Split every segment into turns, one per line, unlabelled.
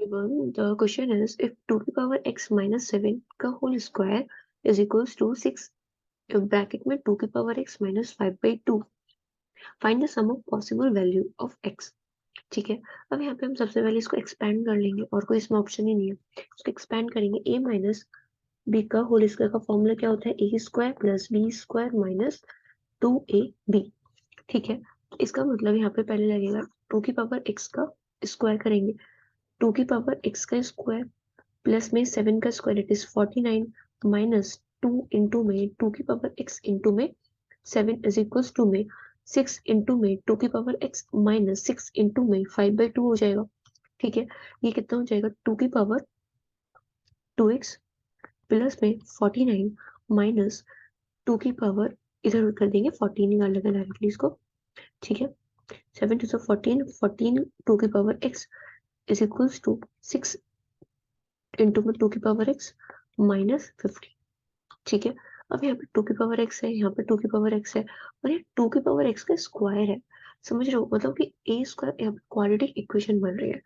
Everyone, the question is if 2 की power x minus 7 का whole square is equals to 6 bracket में 2 की power x minus 5 by 2 find the sum of possible value of x। ठीक है, अब यहाँ पे हम सबसे पहले इसको एक्सपैंड कर लेंगे और कोई इसमें ऑप्शन ही नहीं है, इसको एक्सपैंड करेंगे। a माइनस बी का होल स्क्वायर का फॉर्मूला क्या होता है? A square plus b square minus 2ab। ठीक है, इसका मतलब यहाँ पे पहले लगेगा 2 की पावर x का स्क्वायर करेंगे, 2 की पावर x का स्क्वायर प्लस में 7 का square it is 49 minus 2 into में 2 की पावर x इंटू में 7 इज इक्वल्स टू में 6 इंटू में 2 की पावर x माइनस 6 इंटू में 5 बाई 2 हो जाएगा। ठीक है, ये कितना हो जाएगा? 2 की पावर 2x प्लस में 49 माइनस 2 की पावर, इधर कर देंगे 14 निकाल लेंगे डायरेक्टली इसको। ठीक है, 7 टू 14, 14 2 की power x is equals to 6 into में 2 की पावर x माइनस 50। ठीक है, अब यहाँ पे 2 की पावर x है, यहाँ पे 2 की पावर x है और ये 2 की पावर x का स्क्वायर है। समझ रहे हो? मतलब कि a स्क्वायर यहाँ पे क्वाड्रेटिक इक्वेशन बन रही है।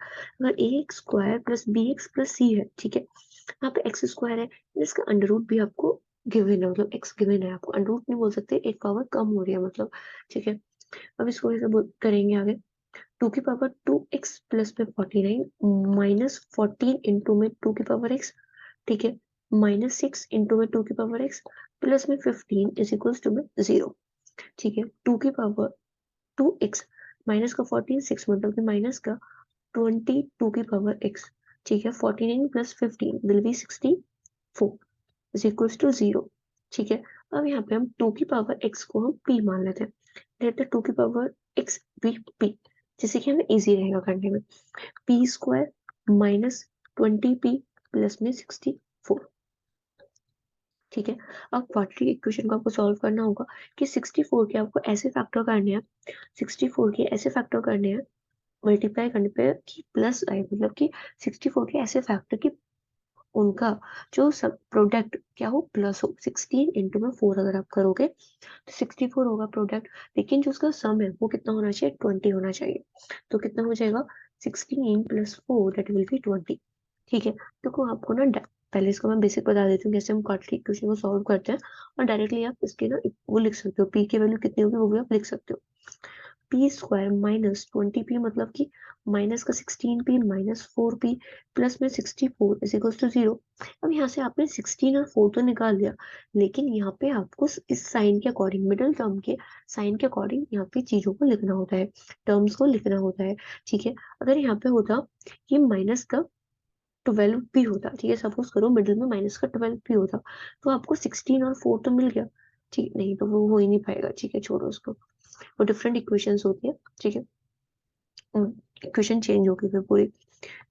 अगर a x square plus b x plus c है, ठीक है, यहाँ पे x स्क्वायर है, इसका अंडर रूट भी आपको गिवन है, मतलब x गिवन है, आपको अंडर रूट नहीं बोल सकते, एक पावर कम हो रही है मतलब। ठीक है, अब इसको ऐसे करेंगे आगे, 2 की पावर 2x प्लस में 49 माइनस 14 इंटू में 2 की पावर x। ठीक है, माइनस 6 इंटू में 2 की पावर x प्लस में 15 इज इक्वल्स टू में 0। ठीक है, 2 की पावर 2x माइनस का 14 6 मतलब कि माइनस का 22 की पावर x। ठीक है, 49 plus 15 will be 64 is equals to 0। ठीक है, अब यहाँ पे हम 2 की पावर x को हम p मान लेते हैं, लेते 2 की पावर x भी p, जिससे कि हमें इजी रहेगा करने में। p square minus 20p plus में 64। ठीक है, अब क्वाड्रेटिक इक्वेशन को आपको सॉल्व करना होगा कि 64 के आपको ऐसे फैक्टर करने हैं, 64 के ऐसे फैक्टर करने हैं मल्टीप्लाई करने पे कि प्लस आए, मतलब कि 64 के ऐसे फैक्टर की उनका जो सब प्रोडक्ट क्या हो, प्लस हो। 16 इंटू में 4 अगर आप करोगे तो 64 होगा प्रोडक्ट, लेकिन जो उसका सम है वो कितना होना चाहिए? 20 होना चाहिए। तो कितना हो जाएगा? 16 प्लस 4 दैट विल बी 20। ठीक है, देखो आपको ना पहले इसको मैं बेसिक बता देती हूँ कैसे हम क्वाड्रेटिक इक्वेशन को सॉल्व करते हैं, और डायरेक्टली आप इसके ना वो लिख सकते हो, पी की वैल्यू कितनी होगी वो भी आप लिख सकते हो। पी स्क्वायर माइनस 20p मतलब कि माइनस का 16p माइनस 4p प्लस में 64 इज इक्वल टू 0। अब यहाँ से आपने 16 और 4 तो निकाल लिया, लेकिन यहाँ पे आपको इस साइन के अकॉर्डिंग, मिडिल टर्म के साइन के अकॉर्डिंग यहाँ पे चीजों को लिखना होता है, टर्म्स को लिखना होता है। ठीक है, अगर यहाँ पे होता कि माइनस का 12 भी होता, ठीक है, सपोज करो मिडिल में माइनस का 12 भी होता, तो आपको 16 और 4 तो मिल गया। ठीक नहीं तो वो हो ही नहीं पाएगा। ठीक है, छोड़ो उसको, वो डिफरेंट इक्वेशंस होती है। ठीक है, इक्वेशन चेंज होगी फिर पूरी।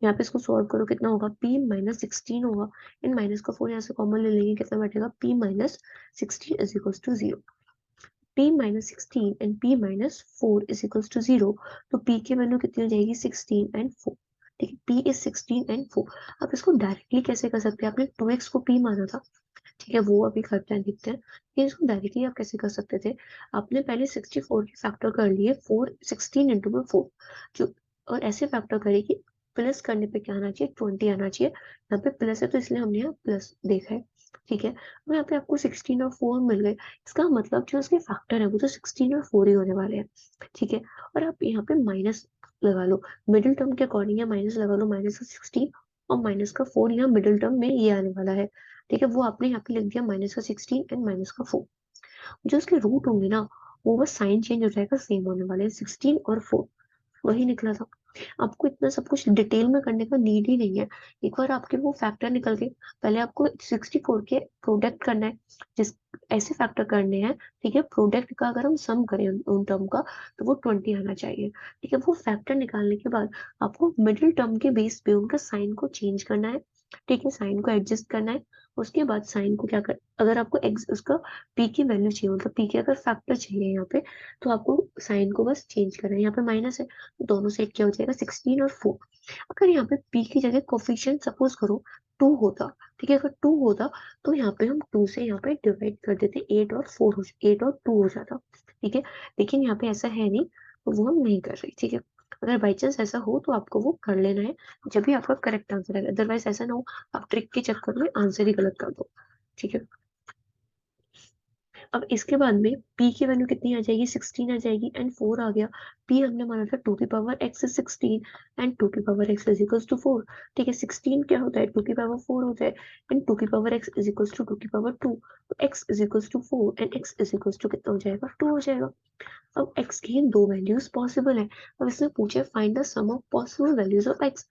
यहाँ पे इसको सॉल्व करो, कितना होगा? p माइनस 16 होगा, इन माइनस का 4 यहाँ से कॉमन ले लेंगे, कितना बैठेगा? p minus 16 is equals to 0। p minus 16 and p minus 4 is equals to 0, तो p की वैल्यू कितनी हो जाएगी? 16 एंड 4। ठीक है, p इज 16 एंड 4। अब इसको डायरेक्टली कैसे कर सकते हैं? आपने 2x को p माना था, ठीक है, वो अभी करते हैं, देखते हैं कि इसको डायरेक्टली आप कैसे कर सकते थे। आपने पहले 64 के फैक्टर कर लिए, 4 16 इंटू में 4 जो, और ऐसे फैक्टर करे कि प्लस करने पे क्या आना चाहिए? 20 आना चाहिए। यहाँ पे प्लस है तो इसलिए हमने यहाँ प्लस देखा है। ठीक है, अब यहाँ पे आपको 16 और 4 मिल गए, इसका मतलब जो इसके फैक्टर है वो तो 16 और 4 ही होने वाले हैं। ठीक है, और आप यहाँ पे माइनस लगा लो, मिडिल टर्म के अकॉर्डिंग या माइनस लगा लो, माइनस का 16 और माइनस का 4 यहाँ मिडिल टर्म में ये आने वाला है। ठीक है, वो आपने यहाँ पे लिख दिया माइनस का 16 एंड माइनस का 4। जो उसके रूट होंगे ना, वो बस साइन चेंज हो जाएगा, सेम होने वाले हैं 16 और 4, वही निकला था। आपको इतना सब कुछ डिटेल में करने का नीड ही नहीं है, एक बार आपके वो फैक्टर निकल गए, पहले आपको 64 के प्रोडक्ट करना है, जिस ऐसे फैक्टर करने हैं। ठीक है, प्रोडक्ट का अगर हम सम करें उन टर्म का तो वो 20 आना चाहिए। ठीक है, वो फैक्टर निकालने के बाद आपको मिडिल टर्म के बेस पे उनका साइन को चेंज करना है। ठीक है, साइन को एडजस्ट करना है, उसके बाद साइन को क्या कर, अगर आपको उसका पी की वैल्यू चाहिए, मतलब पी के अगर फैक्टर चाहिए यहाँ पे, तो आपको साइन को बस चेंज करना है। यहाँ पे माइनस है, दोनों साइड क्या हो जाएगा? 16 और 4। अगर यहाँ पे p की जगह कोफिशिएंट सपोज करो 2 होता, ठीक है, अगर 2 होता तो यहाँ पे हम 2 से यहाँ पे डिवाइड कर देते, 8 और 4 8 और 2 हो जाता। ठीक है, लेकिन यहाँ पे ऐसा है नहीं, तो वो हम नहीं कर रहे। ठीक है, अगर बाई चांस ऐसा हो तो आपको वो कर लेना है, जब भी आपका करेक्ट आंसर है, अदरवाइज ऐसा ना हो आप ट्रिक के चक्कर में आंसर ही गलत कर दो। ठीक है, अब इसके बाद में p की वैल्यू कितनी आ जाएगी, 16 आ जाएगी, एंड 4 आ गया। p हमने माना था 2 की पावर x इज 16 एंड 2 की power x is equals to 4। ठीक है, 16 क्या होता है, 2 की पावर 4 होता है, एंड 2 की power x is equals to 2 की पावर 2। तो x is equals to 4 and x is equals to कितना हो जाएगा, 2 हो जाएगा। अब x की दो वैल्यूज पॉसिबल है। अब इसमें पूछे find the sum of possible values of x।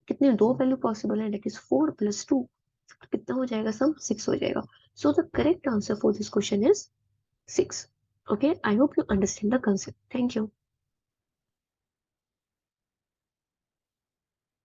कितनी दो वैल्यू पॉसिबल है, दैट इज 4 प्लस 2, कितना हो जाएगा, सम 6 हो जाएगा। So the correct answer for this question is 6. Okay, I hope you understand the concept. Thank you.